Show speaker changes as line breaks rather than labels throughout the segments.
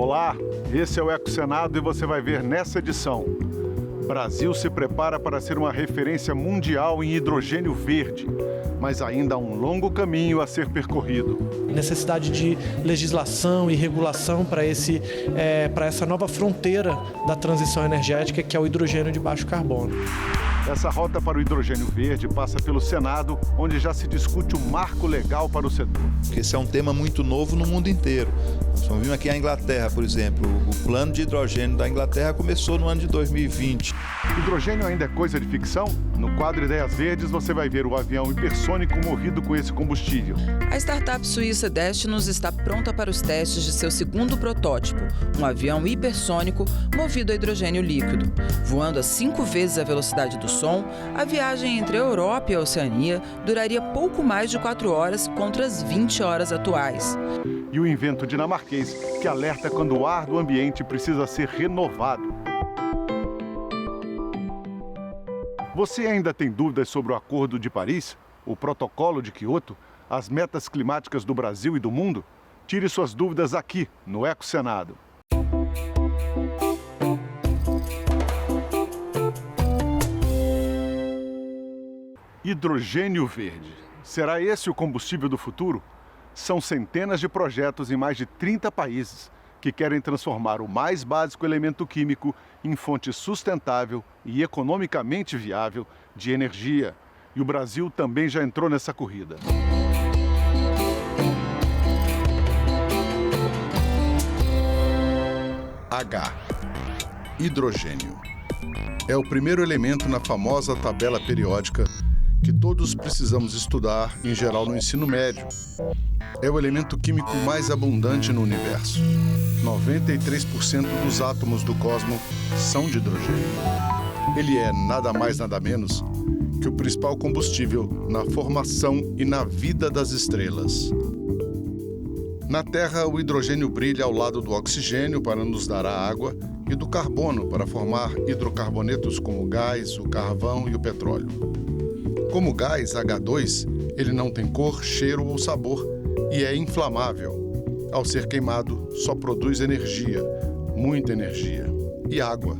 Olá, esse é o Eco Senado e você vai ver nessa edição. Brasil se prepara para ser uma referência mundial em hidrogênio verde, mas ainda há um longo caminho a ser percorrido.
Necessidade de legislação e regulação para essa nova fronteira da transição energética, que é o hidrogênio de baixo carbono.
Essa rota para o hidrogênio verde passa pelo Senado, onde já se discute o marco legal para o setor.
Esse é um tema muito novo no mundo inteiro. Nós vimos aqui a Inglaterra, por exemplo. O plano de hidrogênio da Inglaterra começou no ano de 2020.
Hidrogênio ainda é coisa de ficção? No quadro Ideias Verdes você vai ver o avião hipersônico movido com esse combustível.
A startup suíça Destinus está pronta para os testes de seu segundo protótipo, um avião hipersônico movido a hidrogênio líquido. Voando a 5 vezes a velocidade do som, a viagem entre a Europa e a Oceania duraria pouco mais de 4 horas contra as 20 horas atuais.
E o invento dinamarquês, que alerta quando o ar do ambiente precisa ser renovado. Você ainda tem dúvidas sobre o Acordo de Paris, o Protocolo de Quioto, as metas climáticas do Brasil e do mundo? Tire suas dúvidas aqui, no Eco Senado. Hidrogênio verde. Será esse o combustível do futuro? São centenas de projetos em mais de 30 países que querem transformar o mais básico elemento químico em fonte sustentável e economicamente viável de energia. E o Brasil também já entrou nessa corrida.
H. Hidrogênio. É o primeiro elemento na famosa tabela periódica que todos precisamos estudar, em geral no ensino médio. É o elemento químico mais abundante no universo. 93% dos átomos do cosmos são de hidrogênio. Ele é nada mais nada menos que o principal combustível na formação e na vida das estrelas. Na Terra, o hidrogênio brilha ao lado do oxigênio para nos dar a água e do carbono para formar hidrocarbonetos como o gás, o carvão e o petróleo. Como o gás H2, ele não tem cor, cheiro ou sabor e é inflamável. Ao ser queimado, só produz energia, muita energia, e água.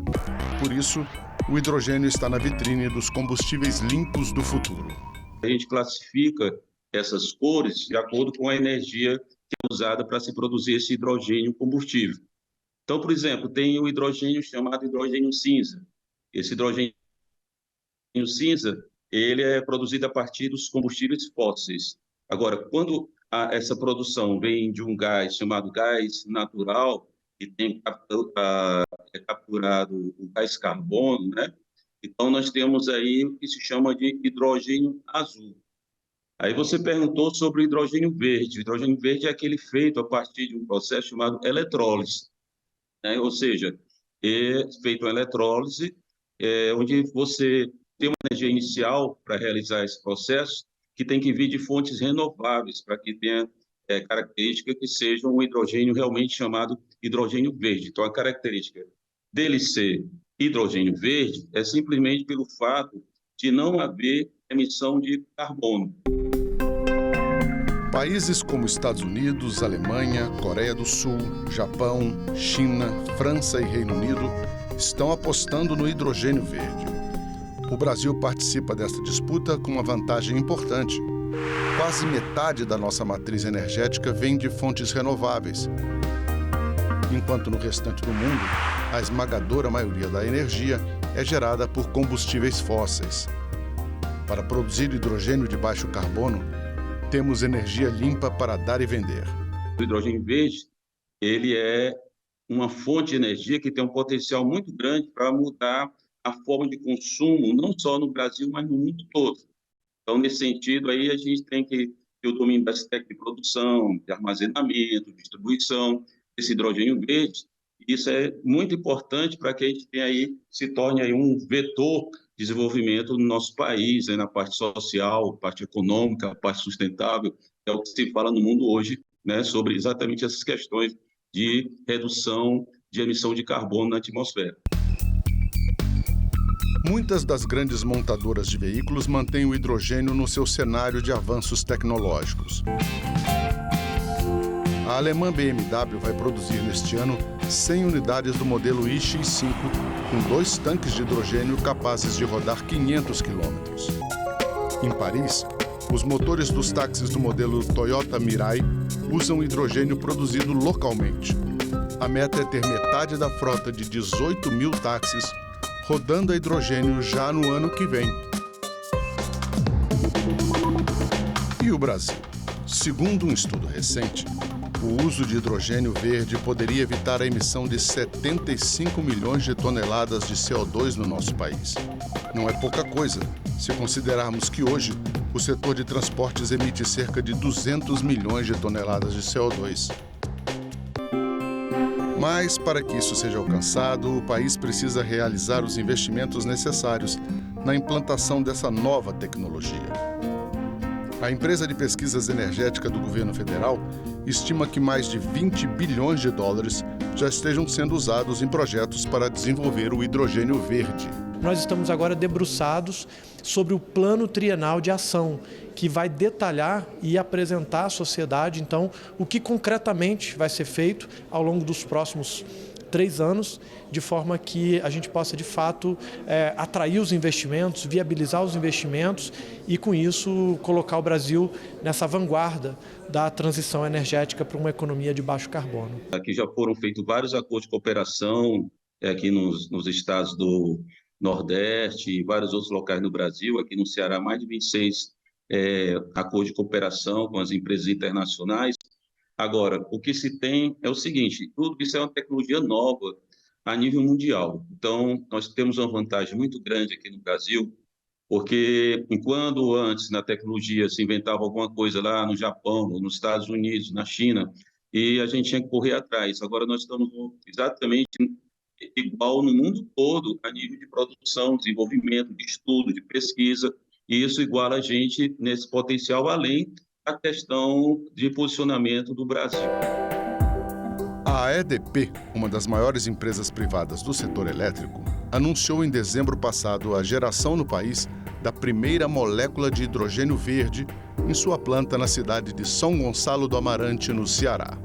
Por isso, o hidrogênio está na vitrine dos combustíveis limpos do futuro.
A gente classifica essas cores de acordo com a energia que é usada para se produzir esse hidrogênio combustível. Então, por exemplo, tem o hidrogênio chamado hidrogênio cinza. Esse hidrogênio cinza, ele é produzido a partir dos combustíveis fósseis. Agora, quando essa produção vem de um gás chamado gás natural, que é capturado o gás carbono, né? Então, nós temos aí o que se chama de hidrogênio azul. Aí você perguntou sobre o hidrogênio verde. O hidrogênio verde é aquele feito a partir de um processo chamado eletrólise, né? Ou seja, é feito uma eletrólise, onde você tem uma energia inicial para realizar esse processo, que tem que vir de fontes renováveis, para que tenha característica que seja um hidrogênio realmente chamado hidrogênio verde. Então, a característica dele ser hidrogênio verde é simplesmente pelo fato de não haver emissão de carbono.
Países como Estados Unidos, Alemanha, Coreia do Sul, Japão, China, França e Reino Unido estão apostando no hidrogênio verde. O Brasil participa desta disputa com uma vantagem importante. Quase metade da nossa matriz energética vem de fontes renováveis, enquanto no restante do mundo, a esmagadora maioria da energia é gerada por combustíveis fósseis. Para produzir hidrogênio de baixo carbono, temos energia limpa para dar e vender.
O hidrogênio verde, ele é uma fonte de energia que tem um potencial muito grande para mudar a forma de consumo, não só no Brasil, mas no mundo todo. Então, nesse sentido, aí a gente tem que ter o domínio das técnicas de produção, de armazenamento, distribuição desse hidrogênio verde. Isso é muito importante para que a gente tenha aí, se torne aí um vetor de desenvolvimento no nosso país, aí na parte social, parte econômica, parte sustentável, é o que se fala no mundo hoje, né, sobre exatamente essas questões de redução de emissão de carbono na atmosfera.
Muitas das grandes montadoras de veículos mantêm o hidrogênio no seu cenário de avanços tecnológicos. A alemã BMW vai produzir neste ano 100 unidades do modelo iX5, com 2 tanques de hidrogênio capazes de rodar 500 quilômetros. Em Paris, os motores dos táxis do modelo Toyota Mirai usam hidrogênio produzido localmente. A meta é ter metade da frota de 18 mil táxis rodando a hidrogênio já no ano que vem. E o Brasil? Segundo um estudo recente, o uso de hidrogênio verde poderia evitar a emissão de 75 milhões de toneladas de CO2 no nosso país. Não é pouca coisa, se considerarmos que hoje o setor de transportes emite cerca de 200 milhões de toneladas de CO2. Mas, para que isso seja alcançado, o país precisa realizar os investimentos necessários na implantação dessa nova tecnologia. A empresa de pesquisas energética do governo federal estima que mais de 20 bilhões de dólares já estejam sendo usados em projetos para desenvolver o hidrogênio verde.
Nós estamos agora debruçados sobre o plano trienal de ação, que vai detalhar e apresentar à sociedade, então, o que concretamente vai ser feito ao longo dos próximos 3 anos, de forma que a gente possa, de fato, atrair os investimentos, viabilizar os investimentos e, com isso, colocar o Brasil nessa vanguarda da transição energética para uma economia de baixo carbono.
Aqui já foram feitos vários acordos de cooperação aqui nos estados do Nordeste e vários outros locais no Brasil. Aqui no Ceará, mais de 26 acordos de cooperação com as empresas internacionais. Agora, o que se tem é o seguinte: tudo isso é uma tecnologia nova a nível mundial. Então, nós temos uma vantagem muito grande aqui no Brasil, porque enquanto antes na tecnologia se inventava alguma coisa lá no Japão, nos Estados Unidos, na China, e a gente tinha que correr atrás. Agora nós estamos exatamente igual no mundo todo a nível de produção, desenvolvimento, de estudo, de pesquisa, e isso iguala a gente nesse potencial, além da questão de posicionamento do Brasil.
A EDP, uma das maiores empresas privadas do setor elétrico, anunciou em dezembro passado a geração no país da primeira molécula de hidrogênio verde em sua planta na cidade de São Gonçalo do Amarante, no Ceará.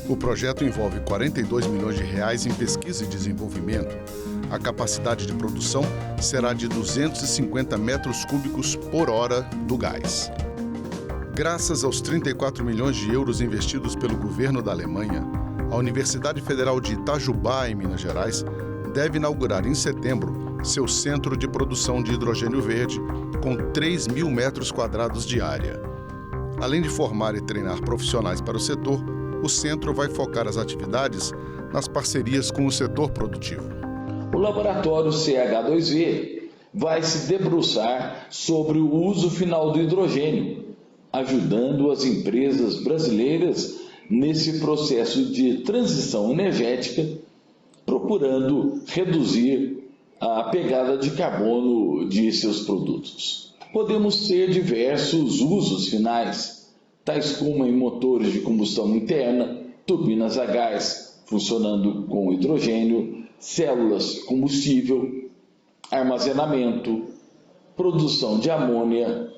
O projeto envolve 42 milhões de reais em pesquisa e desenvolvimento. A capacidade de produção será de 250 metros cúbicos por hora do gás. Graças aos 34 milhões de euros investidos pelo governo da Alemanha, a Universidade Federal de Itajubá, em Minas Gerais, deve inaugurar em setembro seu centro de produção de hidrogênio verde, com 3 mil metros quadrados de área. Além de formar e treinar profissionais para o setor, o centro vai focar as atividades nas parcerias com o setor produtivo.
O laboratório CH2V vai se debruçar sobre o uso final do hidrogênio, ajudando as empresas brasileiras nesse processo de transição energética, procurando reduzir a pegada de carbono de seus produtos. Podemos ter diversos usos finais, tais como em motores de combustão interna, turbinas a gás funcionando com hidrogênio, células combustível, armazenamento, produção de amônia,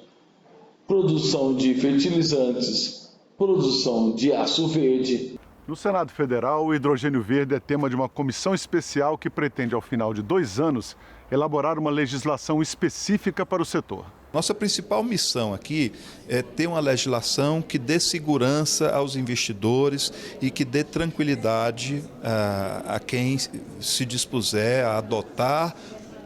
produção de fertilizantes, produção de aço verde.
No Senado Federal, o hidrogênio verde é tema de uma comissão especial que pretende, ao final de 2 anos, elaborar uma legislação específica para o setor.
Nossa principal missão aqui é ter uma legislação que dê segurança aos investidores e que dê tranquilidade a quem se dispuser a adotar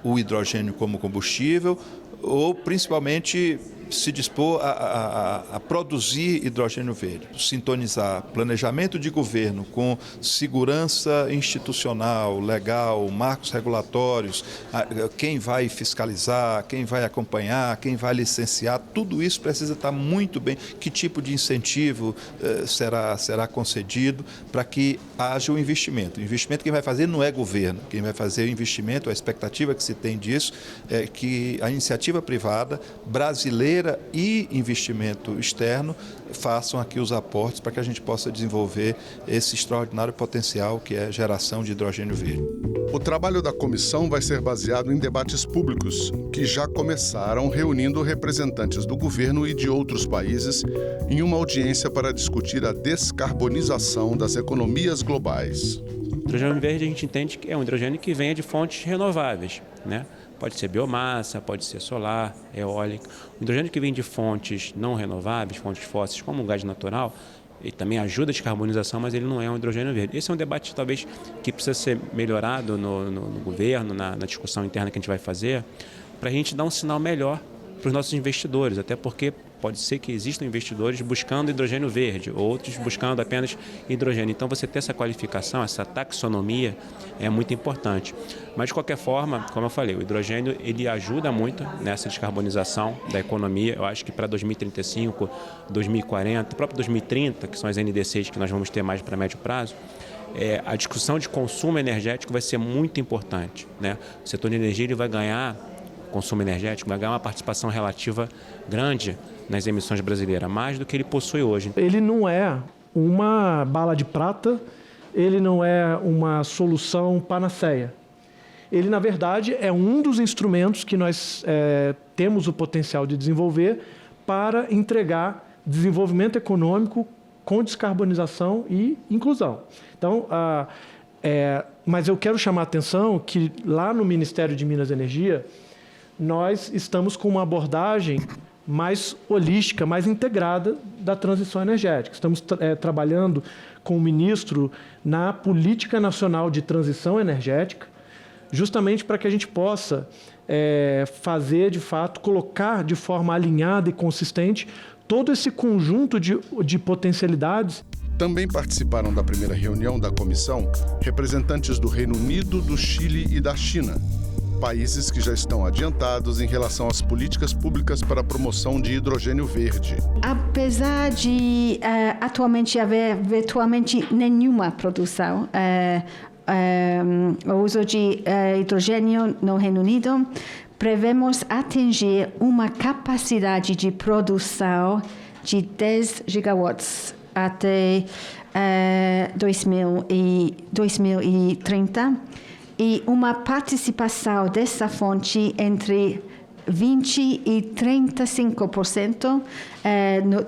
o hidrogênio como combustível ou, principalmente, se dispor a produzir hidrogênio verde, sintonizar planejamento de governo com segurança institucional, legal, marcos regulatórios, quem vai fiscalizar, quem vai acompanhar, quem vai licenciar, tudo isso precisa estar muito bem. Que tipo de incentivo será concedido para que haja o investimento? O investimento quem vai fazer não é governo, quem vai fazer o investimento, a expectativa que se tem disso é que a iniciativa privada brasileira e investimento externo façam aqui os aportes para que a gente possa desenvolver esse extraordinário potencial que é a geração de hidrogênio verde.
O trabalho da comissão vai ser baseado em debates públicos, que já começaram reunindo representantes do governo e de outros países em uma audiência para discutir a descarbonização das economias globais.
O hidrogênio verde a gente entende que é um hidrogênio que venha de fontes renováveis, né? Pode ser biomassa, pode ser solar, eólica. O hidrogênio que vem de fontes não renováveis, fontes fósseis, como o gás natural, ele também ajuda a descarbonização, mas ele não é um hidrogênio verde. Esse é um debate, talvez, que precisa ser melhorado no governo, na discussão interna que a gente vai fazer, para a gente dar um sinal melhor para os nossos investidores, até porque pode ser que existam investidores buscando hidrogênio verde, outros buscando apenas hidrogênio. Então, você ter essa qualificação, essa taxonomia é muito importante. Mas, de qualquer forma, como eu falei, o hidrogênio ele ajuda muito nessa descarbonização da economia. Eu acho que para 2035, 2040, próprio 2030, que são as NDCs que nós vamos ter mais para médio prazo, a discussão de consumo energético vai ser muito importante, né? O setor de energia ele vai ganhar, consumo energético, vai ganhar uma participação relativa grande nas emissões brasileiras, mais do que ele possui hoje.
Ele não é uma bala de prata, ele não é uma solução panaceia. Ele, na verdade, é um dos instrumentos que nós temos o potencial de desenvolver para entregar desenvolvimento econômico com descarbonização e inclusão. Então, mas eu quero chamar a atenção que lá no Ministério de Minas e Energia, nós estamos com uma abordagem mais holística, mais integrada da transição energética. Estamos trabalhando com o ministro na Política Nacional de Transição Energética, justamente para que a gente possa fazer, de fato, colocar de forma alinhada e consistente todo esse conjunto de potencialidades.
Também participaram da primeira reunião da comissão representantes do Reino Unido, do Chile e da China, países que já estão adiantados em relação às políticas públicas para a promoção de hidrogênio verde.
Apesar de atualmente haver virtualmente nenhuma produção, o uso de hidrogênio no Reino Unido, prevemos atingir uma capacidade de produção de 10 gigawatts até 2030 e uma participação dessa fonte entre 20% e 35%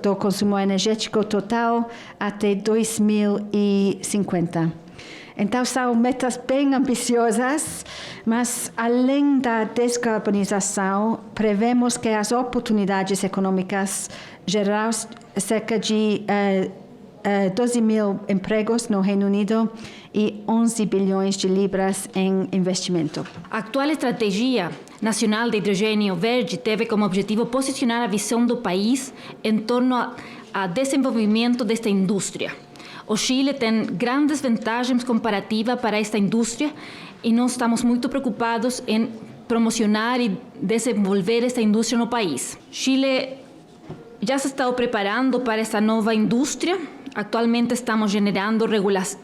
do consumo energético total até 2050. Então, são metas bem ambiciosas, mas, além da descarbonização, prevemos que as oportunidades econômicas gerarão cerca de 12 mil empregos no Reino Unido e 11 bilhões de libras em investimento.
A atual Estratégia Nacional de Hidrogênio Verde teve como objetivo posicionar a visão do país em torno ao desenvolvimento desta indústria. O Chile tem grandes vantagens comparativas para esta indústria e nós estamos muito preocupados em promocionar e desenvolver esta indústria no país. Chile já se está preparando para esta nova indústria. Atualmente estamos generando regulação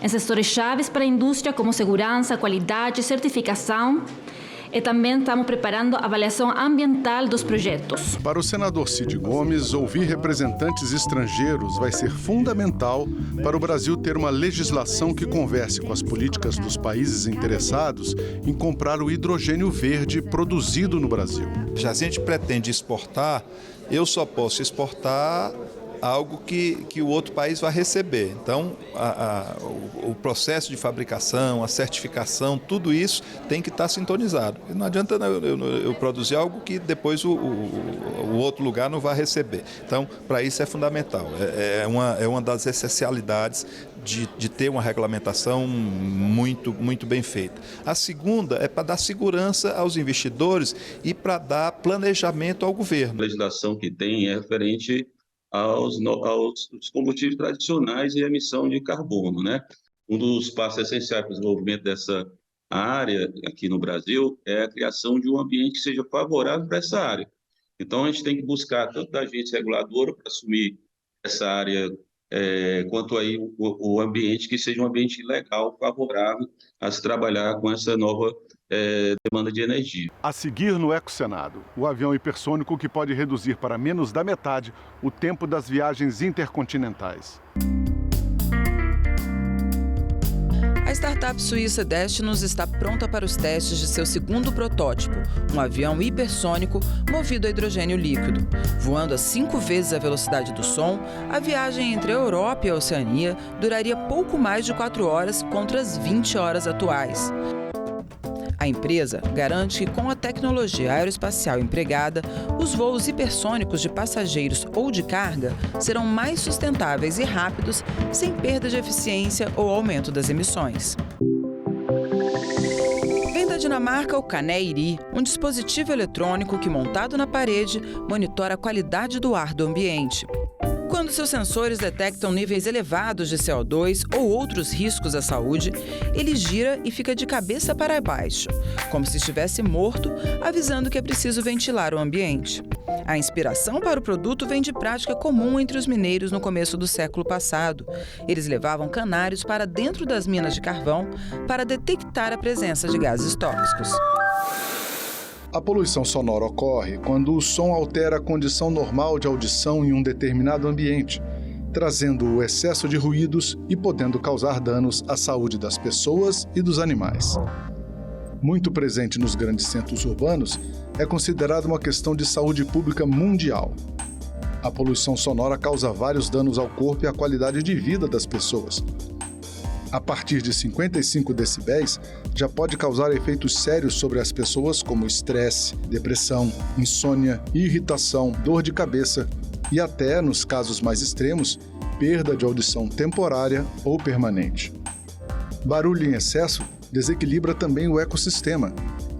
em setores chaves para a indústria, como segurança, qualidade, certificação. E também estamos preparando a avaliação ambiental dos projetos.
Para o senador Cid Gomes, ouvir representantes estrangeiros vai ser fundamental para o Brasil ter uma legislação que converse com as políticas dos países interessados em comprar o hidrogênio verde produzido no Brasil.
Já se a gente pretende exportar, eu só posso exportar algo que o outro país vai receber. Então, o processo de fabricação, a certificação, tudo isso tem que estar sintonizado. E não adianta eu produzir algo que depois o outro lugar não vai receber. Então, para isso é fundamental. É uma das essencialidades de ter uma regulamentação muito bem feita. A segunda é para dar segurança aos investidores e para dar planejamento ao governo.
A legislação que tem é referente aos combustíveis tradicionais e emissão de carbono, né? Um dos passos essenciais para o desenvolvimento dessa área aqui no Brasil é a criação de um ambiente que seja favorável para essa área. Então, a gente tem que buscar tanto da agência reguladora para assumir essa área, quanto aí o ambiente que seja um ambiente legal, favorável a se trabalhar com essa nova demanda de energia.
A seguir no Ecosenado, o avião hipersônico que pode reduzir para menos da metade o tempo das viagens intercontinentais.
A A startup suíça Destinus está pronta para os testes de seu segundo protótipo, um avião hipersônico movido a hidrogênio líquido. Voando a 5 vezes a velocidade do som, a viagem entre a Europa e a Oceania duraria pouco mais de 4 horas contra as 20 horas atuais. A empresa garante que, com a tecnologia aeroespacial empregada, os voos hipersônicos de passageiros ou de carga serão mais sustentáveis e rápidos, sem perda de eficiência ou aumento das emissões. Vem da Dinamarca o Caneiri, um dispositivo eletrônico que, montado na parede, monitora a qualidade do ar do ambiente. Quando seus sensores detectam níveis elevados de CO2 ou outros riscos à saúde, ele gira e fica de cabeça para baixo, como se estivesse morto, avisando que é preciso ventilar o ambiente. A inspiração para o produto vem de prática comum entre os mineiros no começo do século passado. Eles levavam canários para dentro das minas de carvão para detectar a presença de gases tóxicos.
A poluição sonora ocorre quando o som altera a condição normal de audição em um determinado ambiente, trazendo o excesso de ruídos e podendo causar danos à saúde das pessoas e dos animais. Muito presente nos grandes centros urbanos, é considerada uma questão de saúde pública mundial. A poluição sonora causa vários danos ao corpo e à qualidade de vida das pessoas. A partir de 55 decibéis, já pode causar efeitos sérios sobre as pessoas como estresse, depressão, insônia, irritação, dor de cabeça e até, nos casos mais extremos, perda de audição temporária ou permanente. Barulho em excesso desequilibra também o ecossistema,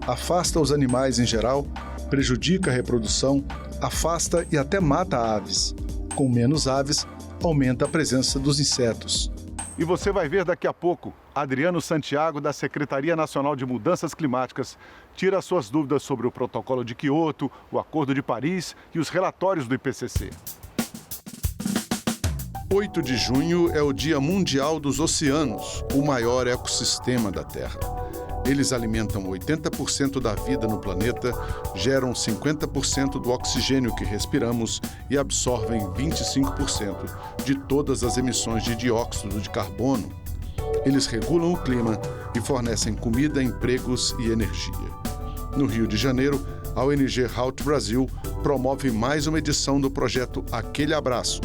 afasta os animais em geral, prejudica a reprodução, afasta e até mata aves. Com menos aves, aumenta a presença dos insetos.
E você vai ver daqui a pouco, Adriano Santiago, da Secretaria Nacional de Mudanças Climáticas, tira suas dúvidas sobre o Protocolo de Quioto, o Acordo de Paris e os relatórios do IPCC.
8 de junho é o Dia Mundial dos Oceanos, o maior ecossistema da Terra. Eles alimentam 80% da vida no planeta, geram 50% do oxigênio que respiramos e absorvem 25% de todas as emissões de dióxido de carbono. Eles regulam o clima e fornecem comida, empregos e energia. No Rio de Janeiro, a ONG Halt Brasil promove mais uma edição do projeto Aquele Abraço,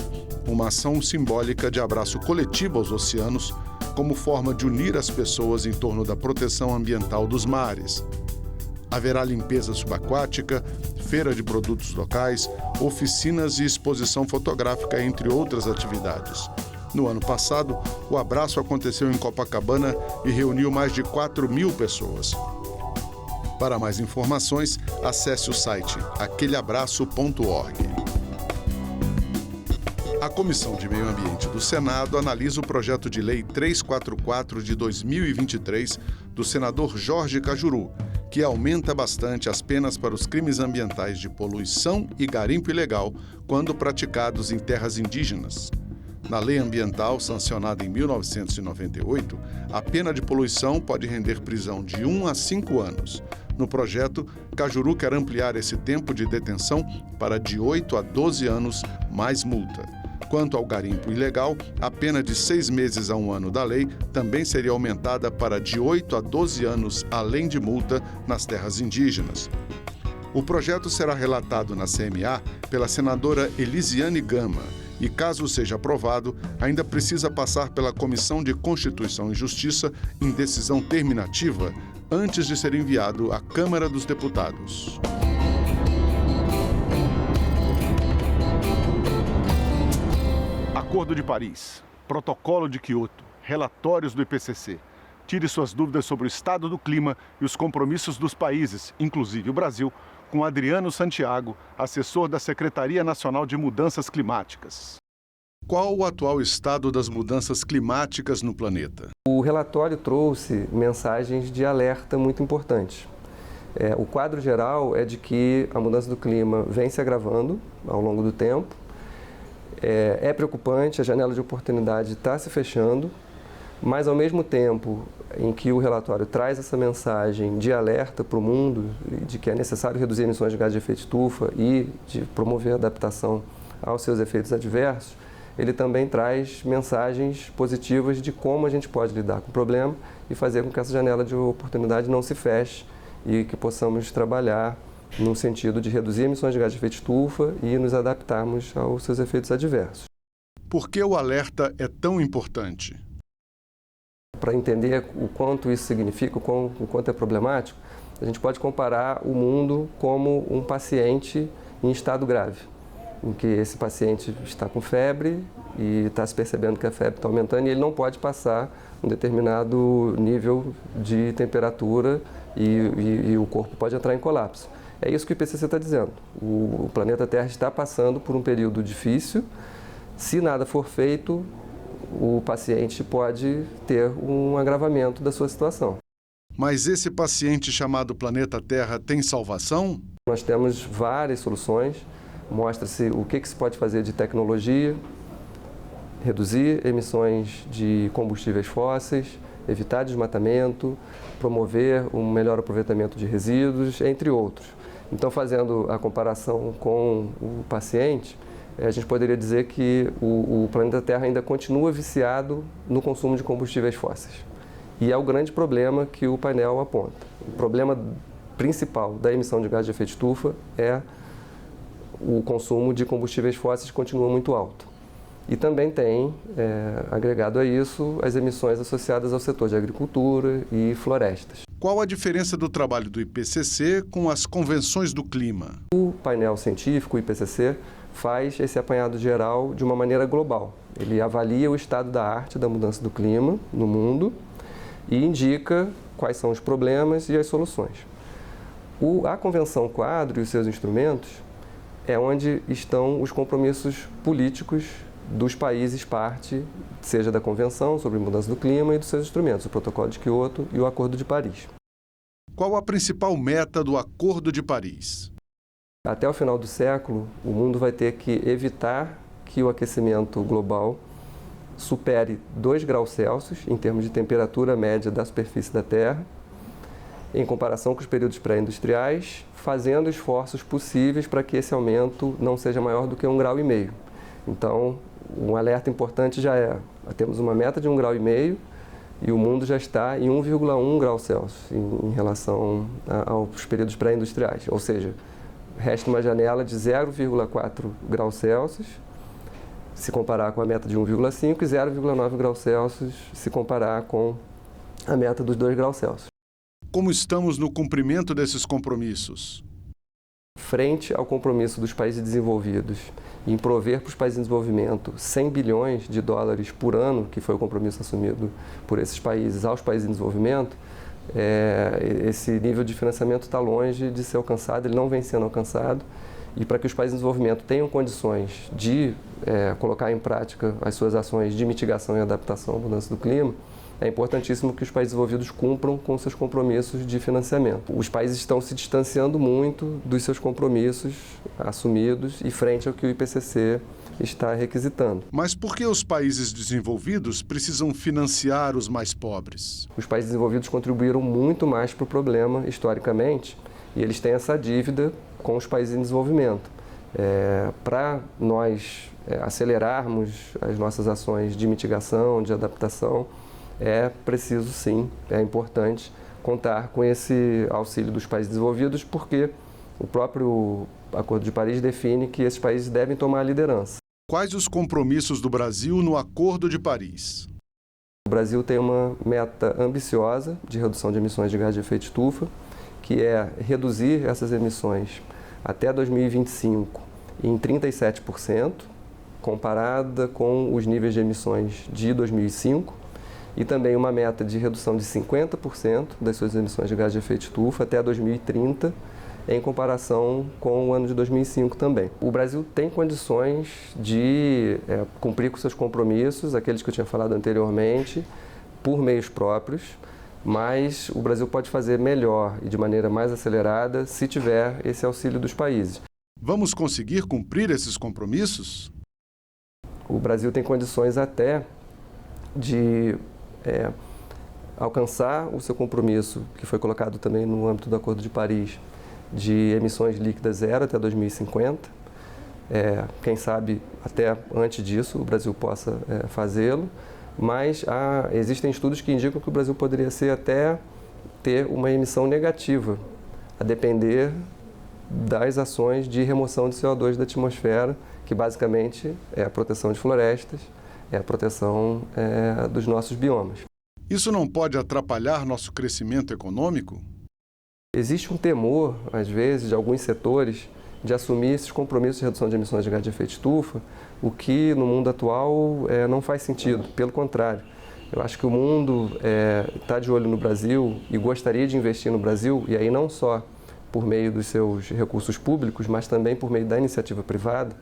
uma ação simbólica de abraço coletivo aos oceanos, como forma de unir as pessoas em torno da proteção ambiental dos mares. Haverá limpeza subaquática, feira de produtos locais, oficinas e exposição fotográfica, entre outras atividades. No ano passado, o abraço aconteceu em Copacabana e reuniu mais de 4.000 pessoas. Para mais informações, acesse o site aqueleabraço.org. A Comissão de Meio Ambiente do Senado analisa o projeto de lei 344 de 2023 do senador Jorge Cajuru, que aumenta bastante as penas para os crimes ambientais de poluição e garimpo ilegal quando praticados em terras indígenas. Na lei ambiental, sancionada em 1998, a pena de poluição pode render prisão de 1 a 5 anos. No projeto, Cajuru quer ampliar esse tempo de detenção para de 8 a 12 anos, mais multa. Quanto ao garimpo ilegal, a pena de 6 meses a 1 ano da lei também seria aumentada para de 8 a 12 anos, além de multa, nas terras indígenas. O projeto será relatado na CMA pela senadora Elisiane Gama e, caso seja aprovado, ainda precisa passar pela Comissão de Constituição e Justiça em decisão terminativa antes de ser enviado à Câmara dos Deputados.
Acordo de Paris, Protocolo de Quioto, relatórios do IPCC. Tire suas dúvidas sobre o estado do clima e os compromissos dos países, inclusive o Brasil, com Adriano Santiago, assessor da Secretaria Nacional de Mudanças Climáticas.
Qual o atual estado das mudanças climáticas no planeta?
O relatório trouxe mensagens de alerta muito importantes. O quadro geral é de que a mudança do clima vem se agravando ao longo do tempo. É preocupante, a janela de oportunidade está se fechando, mas ao mesmo tempo em que o relatório traz essa mensagem de alerta para o mundo, de que é necessário reduzir emissões de gás de efeito estufa e de promover a adaptação aos seus efeitos adversos, ele também traz mensagens positivas de como a gente pode lidar com o problema e fazer com que essa janela de oportunidade não se feche e que possamos trabalhar no sentido de reduzir emissões de gás de efeito estufa e nos adaptarmos aos seus efeitos adversos.
Por que o alerta é tão importante?
Para entender o quanto isso significa, o quanto é problemático, a gente pode comparar o mundo como um paciente em estado grave, em que esse paciente está com febre e está se percebendo que a febre está aumentando e ele não pode passar um determinado nível de temperatura e o corpo pode entrar em colapso. É isso que o IPCC está dizendo. O planeta Terra está passando por um período difícil. Se nada for feito, o paciente pode ter um agravamento da sua situação.
Mas esse paciente chamado planeta Terra tem salvação?
Nós temos várias soluções. Mostra-se o que se pode fazer de tecnologia, reduzir emissões de combustíveis fósseis, evitar desmatamento, promover um melhor aproveitamento de resíduos, entre outros. Então, fazendo a comparação com o paciente, a gente poderia dizer que o planeta Terra ainda continua viciado no consumo de combustíveis fósseis. E é o grande problema que o painel aponta. O problema principal da emissão de gás de efeito estufa é o consumo de combustíveis fósseis que continua muito alto. E também tem, agregado a isso, as emissões associadas ao setor de agricultura e florestas.
Qual a diferença do trabalho do IPCC com as convenções do clima?
O painel científico, o IPCC, faz esse apanhado geral de uma maneira global. Ele avalia o estado da arte da mudança do clima no mundo e indica quais são os problemas e as soluções. A Convenção Quadro e os seus instrumentos é onde estão os compromissos políticos dos países parte, seja da Convenção sobre Mudança do Clima e dos seus instrumentos, o Protocolo de Quioto e o Acordo de Paris.
Qual a principal meta do Acordo de Paris?
Até o final do século, o mundo vai ter que evitar que o aquecimento global supere 2 graus Celsius em termos de temperatura média da superfície da Terra, em comparação com os períodos pré-industriais, fazendo esforços possíveis para que esse aumento não seja maior do que 1,5 graus. Então, um alerta importante já é, temos uma meta de 1,5 graus e o mundo já está em 1,1 graus Celsius em relação aos períodos pré-industriais. Ou seja, resta uma janela de 0,4 graus Celsius se comparar com a meta de 1,5 e 0,9 graus Celsius se comparar com a meta dos 2 graus Celsius.
Como estamos no cumprimento desses compromissos?
Frente ao compromisso dos países desenvolvidos em prover para os países em desenvolvimento 100 bilhões de dólares por ano, que foi o compromisso assumido por esses países aos países em desenvolvimento, esse nível de financiamento está longe de ser alcançado, ele não vem sendo alcançado. E para que os países em desenvolvimento tenham condições de colocar em prática as suas ações de mitigação e adaptação à mudança do clima, é importantíssimo que os países desenvolvidos cumpram com seus compromissos de financiamento. Os países estão se distanciando muito dos seus compromissos assumidos e frente ao que o IPCC está requisitando.
Mas por que os países desenvolvidos precisam financiar os mais pobres?
Os países desenvolvidos contribuíram muito mais para o problema historicamente e eles têm essa dívida com os países em desenvolvimento. Para nós acelerarmos as nossas ações de mitigação, de adaptação, é preciso sim, é importante contar com esse auxílio dos países desenvolvidos, porque o próprio Acordo de Paris define que esses países devem tomar a liderança.
Quais os compromissos do Brasil no Acordo de Paris?
O Brasil tem uma meta ambiciosa de redução de emissões de gás de efeito estufa, que é reduzir essas emissões até 2025 em 37%, comparada com os níveis de emissões de 2005, e também uma meta de redução de 50% das suas emissões de gás de efeito estufa até 2030, em comparação com o ano de 2005 também. O Brasil tem condições de cumprir com seus compromissos, aqueles que eu tinha falado anteriormente, por meios próprios, mas o Brasil pode fazer melhor e de maneira mais acelerada se tiver esse auxílio dos países.
Vamos conseguir cumprir esses compromissos?
O Brasil tem condições até de alcançar o seu compromisso, que foi colocado também no âmbito do Acordo de Paris, de emissões líquidas zero até 2050, Quem sabe até antes disso o Brasil possa fazê-lo, mas existem estudos que indicam que o Brasil poderia até ter uma emissão negativa, a depender das ações de remoção de CO2 da atmosfera, que basicamente é a proteção de florestas, é a proteção dos nossos biomas.
Isso não pode atrapalhar nosso crescimento econômico?
Existe um temor, às vezes, de alguns setores de assumir esses compromissos de redução de emissões de gás de efeito estufa, o que no mundo atual não faz sentido, pelo contrário. Eu acho que o mundo está de olho no Brasil e gostaria de investir no Brasil, e aí não só por meio dos seus recursos públicos, mas também por meio da iniciativa privada.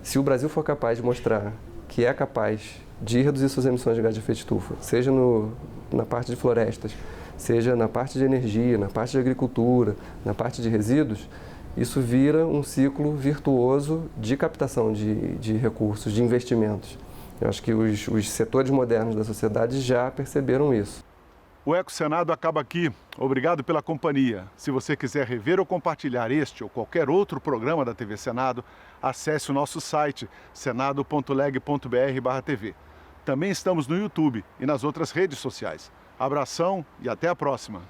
Se o Brasil for capaz de mostrar que é capaz de reduzir suas emissões de gás de efeito estufa, seja na parte de florestas, seja na parte de energia, na parte de agricultura, na parte de resíduos, isso vira um ciclo virtuoso de captação de recursos, de investimentos. Eu acho que os setores modernos da sociedade já perceberam isso.
O EcoSenado acaba aqui. Obrigado pela companhia. Se você quiser rever ou compartilhar este ou qualquer outro programa da TV Senado, acesse o nosso site senado.leg.br/tv. Também estamos no YouTube e nas outras redes sociais. Abração e até a próxima.